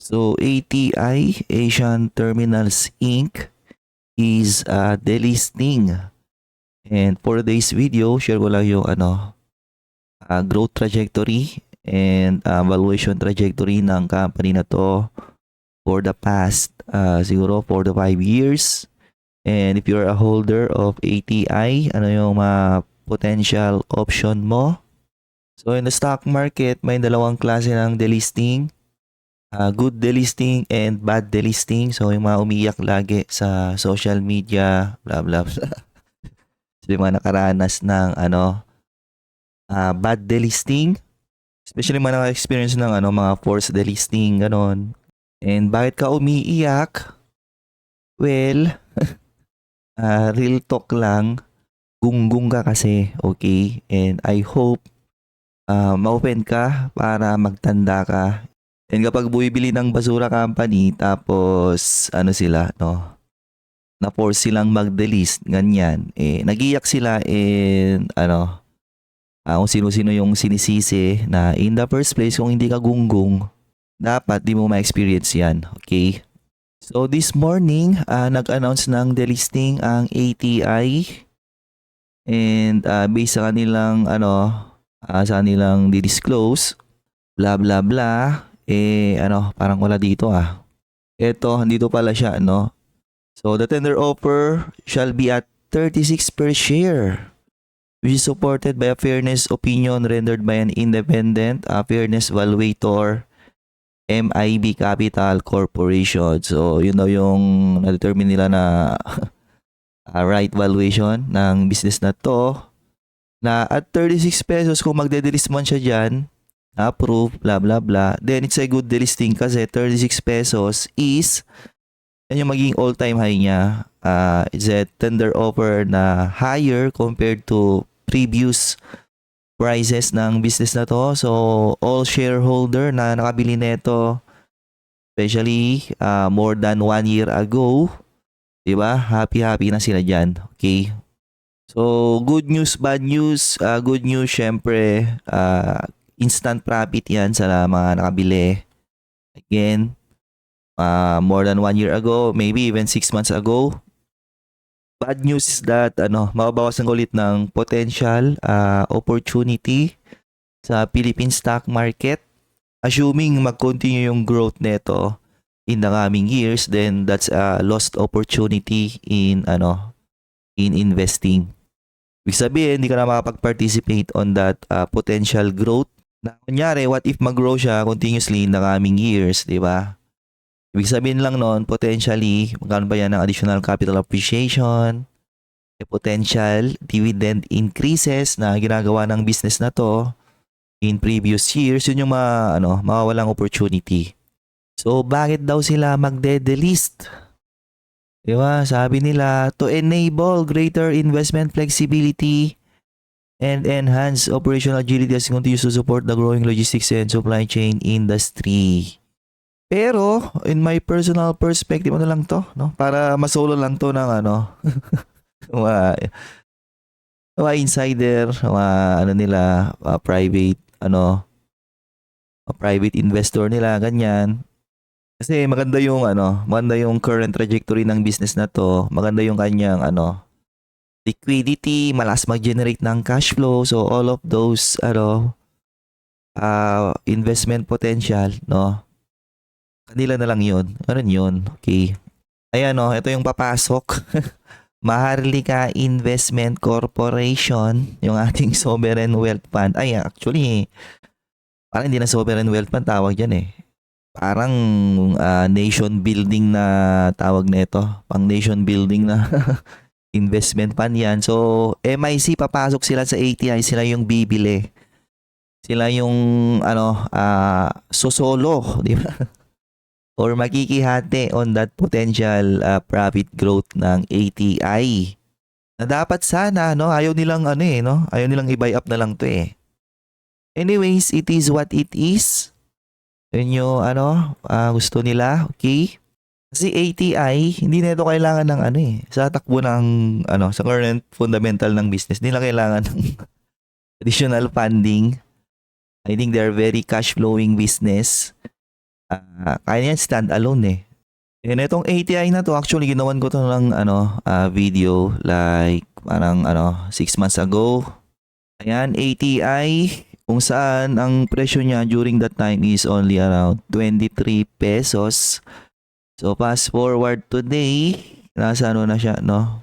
So ATI, Asian Terminals Inc. is delisting. And for today's video, share ko lang yung growth trajectory and valuation trajectory ng company na to for the past siguro 4 to 5 years. And if you're a holder of ATI, ano yung mga potential option mo? So in the stock market, may dalawang klase ng delisting. Good delisting and bad delisting. So yung mga umiyak lagi sa social media, blah blah blah. So yung mga nakaranas ng bad delisting. Especially mga naka-experience ng mga forced delisting, ganon. And bakit ka umiiyak? Well, real talk lang, gunggong ka kasi, okay? And I hope ma-open ka para magtanda ka. And kapag bumibili ng basura company, tapos na-force silang mag-delist, ganyan, nag-iyak sila and kung sino-sino yung sinisisi na in the first place, kung hindi ka gunggong, dapat di mo ma-experience yan, okay? So this morning, nag-announce ng delisting ang ATI and based sa kanilang sa kanilang di-disclose, blah blah blah, parang wala dito Ito, dito pala siya, So the tender offer shall be at 36 per share, which is supported by a fairness opinion rendered by an independent fairness valuator, MIB Capital Corporation. So, yun daw yung na-determine nila na right valuation ng business na to. Na at 36 pesos, kung magde-delist man siya dyan, approve, blah blah blah, then it's a good delisting kasi 36 pesos is yan yung magiging all-time high niya. It's a tender offer na higher compared to previous prices ng business na to. So all shareholder na nakabili nito, especially more than 1 year ago, diba? Happy na sila dyan. Okay? So good news, bad news. Good news, syempre, instant profit yan sa mga nakabili. Again, more than 1 year ago, maybe even 6 months ago. Bad news is that mababawasan ulit ng potential opportunity sa Philippine stock market. Assuming mag-continue yung growth nito in the coming years, then that's a lost opportunity in investing. Ibig sabihin, hindi ka na makapag-participate on that potential growth. Na kunyari, what if mag-grow siya continuously in the coming years, di ba? Ibig sabihin lang noon, potentially, magkano ba yan ng additional capital appreciation, potential dividend increases na ginagawa ng business na to in previous years, yun yung mawawalang opportunity. So, bakit daw sila magde-delist? Diba? Sabi nila, to enable greater investment flexibility and enhance operational agility as it continues to support the growing logistics and supply chain industry. Pero, in my personal perspective, lang to, no? Para masolo lang to ng mga insider, nila, private investor nila, ganyan. Kasi maganda yung current trajectory ng business na to. Maganda yung kanyang liquidity, malakas mag-generate ng cash flow. So all of those investment potential, no? Kanila na lang 'yun. Ganun 'yun. Okay. Ayan ito yung papasok. Maharlika Investment Corporation, yung ating sovereign wealth fund. Ay, actually, parang hindi na sovereign wealth fund tawag diyan Parang nation building na tawag nito. Pang nation building na investment fund yan. So, MIC, papasok sila sa ATI. Sila yung bibili. Sila yung sosolo, di ba? Or makikihati on that potential profit growth ng ATI. Na dapat sana, ayaw nilang ayaw nilang i-buy up na lang to Anyways, it is what it is. Yun yung gusto nila, okay? Kasi ATI, hindi na ito kailangan ng sa takbo ng sa current fundamental ng business, nila kailangan ng additional funding. I think they're very cash flowing business. kaya yan stand alone eh. And itong ATI na to, actually ginawan ko to ng video like parang 6 months ago. Ayan, ATI kung saan ang presyo niya during that time is only around 23 pesos. So fast forward today, nasa na siya, no?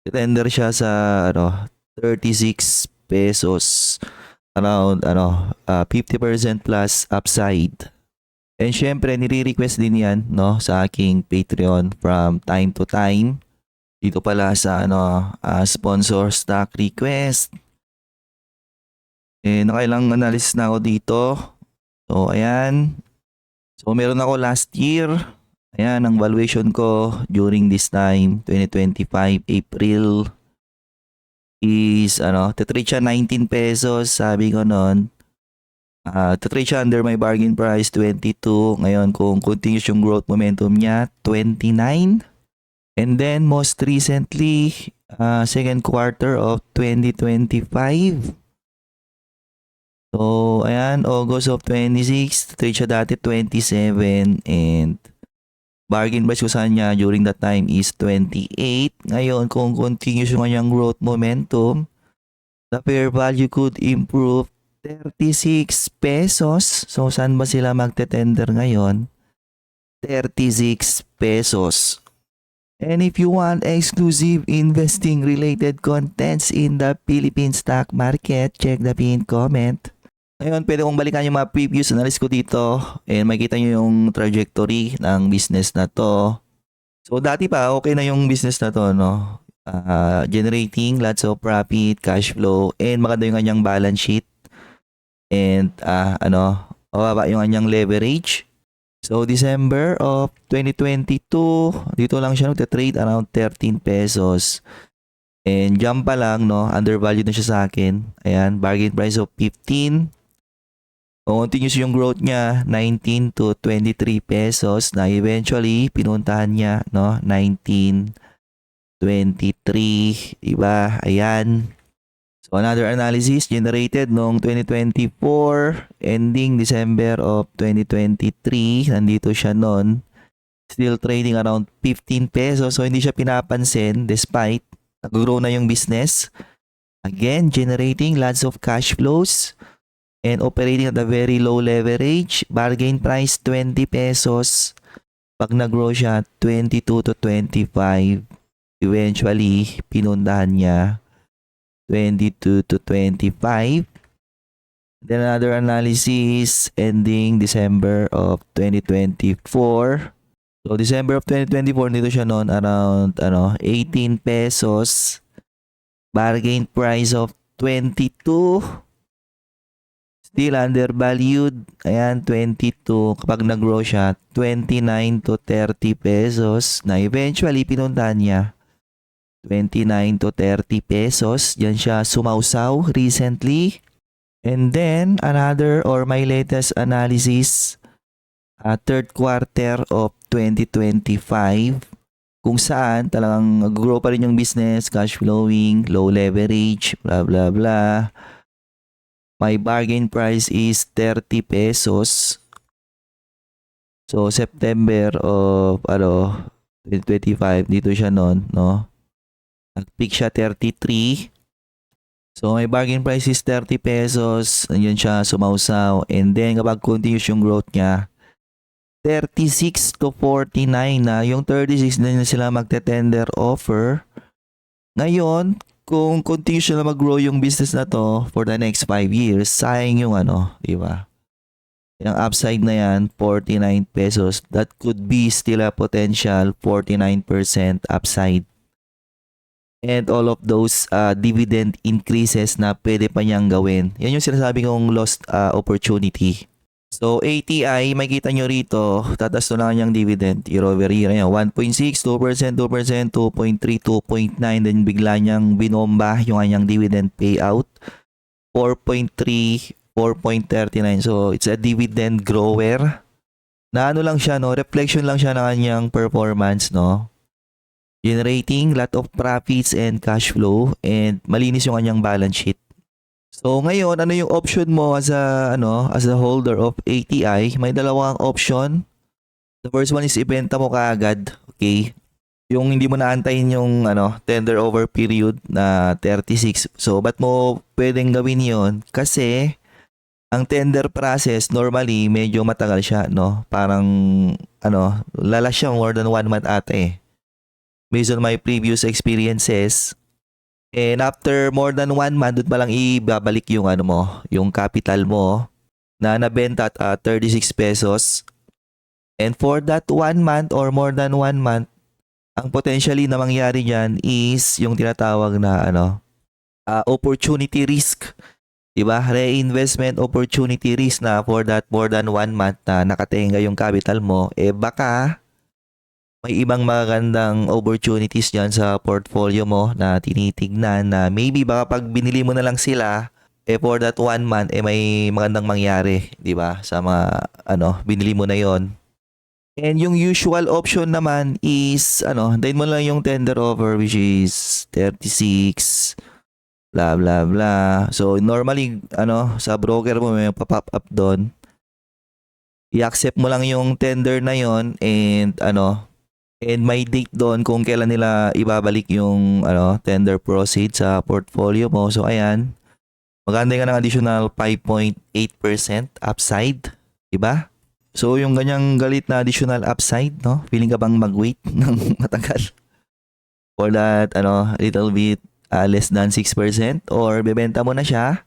Tender siya sa 36 pesos. Around 50% plus upside. And syempre, nire-request din yan, no, sa aking Patreon from time to time. Dito pala sa sponsor stock request. Nakailang analysis na ako dito. So, ayan. So, meron ako last year. Ayan, ang valuation ko during this time, 2025, April, is, titrade siya 19 pesos. Sabi ko noon, titrade siya under my bargain price, 22. Ngayon, kung continuous yung growth momentum niya, 29. And then, most recently, second quarter of 2025. So, ayan, August of 26, trade siya dati 27 and bargain price ko sa kanya during that time is 28. Ngayon, kung continuous yung kanyang growth momentum, the fair value could improve 36 pesos. So, saan ba sila magte-tender ngayon? 36 pesos. And if you want exclusive investing related contents in the Philippine stock market, check the pinned comment. Ngayon, pwede kong balikan yung mga previous analysis ko dito and makita nyo yung trajectory ng business na to. So, dati pa, okay na yung business na to, no? Generating lots of profit, cash flow, and maganda yung kanyang balance sheet. And, mababa yung kanyang leverage. So, December of 2022, dito lang siya nagte-trade around 13 pesos. And jump pa lang, no? Undervalued na siya sa akin. Ayan, bargain price of 15. Continuous yung growth niya, 19 to 23 pesos na eventually pinuntahan niya, no? 19, 23, diba? Ayan. So another analysis generated noong 2024, ending December of 2023. Nandito siya noon. Still trading around 15 pesos. So hindi siya pinapansin despite nag-grow na yung business. Again, generating lots of cash flows and operating at a very low leverage. Bargain price 20 pesos. Pag nag-grow siya 22 to 25. Eventually, pinundahan niya 22 to 25. Then another analysis ending December of 2024. So December of 2024 dito siya noon around 18 pesos. Bargain price of 22. Still undervalued. Ayan, 22. Kapag nag-grow siya, 29 to 30 pesos na eventually pinuntahan niya 29 to 30 pesos. Diyan siya sumausaw recently. And then, another or my latest analysis, third quarter of 2025, kung saan talagang nag-grow pa rin yung business, cash flowing, low leverage, blah blah blah. My bargain price is 30 pesos. So, September of 2025, dito siya noon, no? Nag-peak siya 33. So, my bargain price is 30 pesos. Nandiyan siya sumausaw. And then, kapag continuous yung growth niya, 36 to 49 na. Yung 36 na sila magte-tender offer. Ngayon, kung continuous na mag-grow yung business na to for the next 5 years, sayang yung di ba? Yung upside na yan, 49 pesos. That could be still a potential 49% upside. And all of those dividend increases na pwede pa niyang gawin. Yan yung sinasabi kong lost opportunity. So, ATI, makikita nyo rito, tatas to lang yung dividend year over year. 1.6, 2%, 2%, 2.3, 2.9. Then bigla niyang binomba yung kanyang dividend payout. 4.3, 4.39. So, it's a dividend grower. Na lang siya, no? Reflection lang siya ng kanyang performance, no? Generating lot of profits and cash flow and malinis yung kanyang balance sheet. So ngayon, ano yung option mo as a holder of ATI? May dalawang option. The first one is ibenta mo kaagad, okay? Yung hindi mo naantayin yung tender over period na 36. So ba't mo pwedeng gawin 'yon? Kasi ang tender process normally medyo matagal siya, no? Parang lala siya more than 1 month ata eh. Based on my previous experiences. And after more than 1 month, doon pa lang ibabalik yung yung capital mo na nabenta at 36 pesos. And for that 1 month or more than 1 month, ang potentially na mangyari dyan is yung tinatawag na opportunity risk. Diba? Reinvestment opportunity risk na for that more than 1 month na nakatenga yung capital mo, baka may ibang magagandang opportunities dyan sa portfolio mo na tinitignan na maybe baka pag binili mo na lang sila, for that 1 month, may magandang mangyari, di ba? Sa mga, binili mo na yon. And yung usual option naman is, hintayin mo lang yung tender offer which is 36, blah, blah, blah. So, normally, sa broker mo may pop up doon. I-accept mo lang yung tender na yon and, and may date doon kung kailan nila ibabalik yung tender proceeds sa portfolio mo. So ayan, maganda ka ng additional 5.8% upside, diba? So yung ganyang galit na additional upside, no? Feeling ka bang mag-wait ng matagal for that little bit less than 6% or bebenta mo na siya?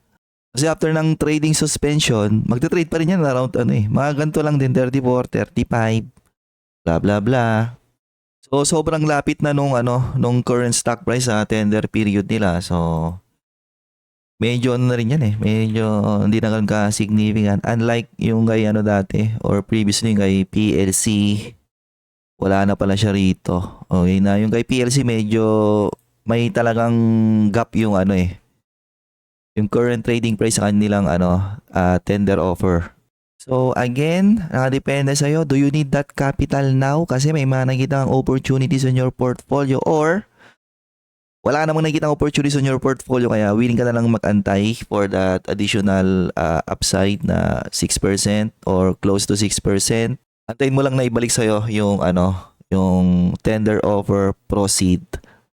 Kasi after ng trading suspension, magte-trade pa rin yan around mga ganito lang din 34, 35, blah blah blah. So sobrang lapit na nung current stock price sa tender period nila. So medyo na rin yan medyo hindi na ganun ka significant. Unlike yung kay dati or previously kay PLC, wala na pala siya rito. Okay na yung kay PLC medyo may talagang gap yung yung current trading price sa kanilang tender offer. So again, nakadepende sa'yo. Do you need that capital now? Kasi may mga nakikita kang opportunities in your portfolio or wala ka namang nakikita opportunities in your portfolio kaya willing ka na lang mag-antay for that additional upside na 6% or close to 6%. Antayin mo lang na ibalik sa'yo yung yung tender offer proceed.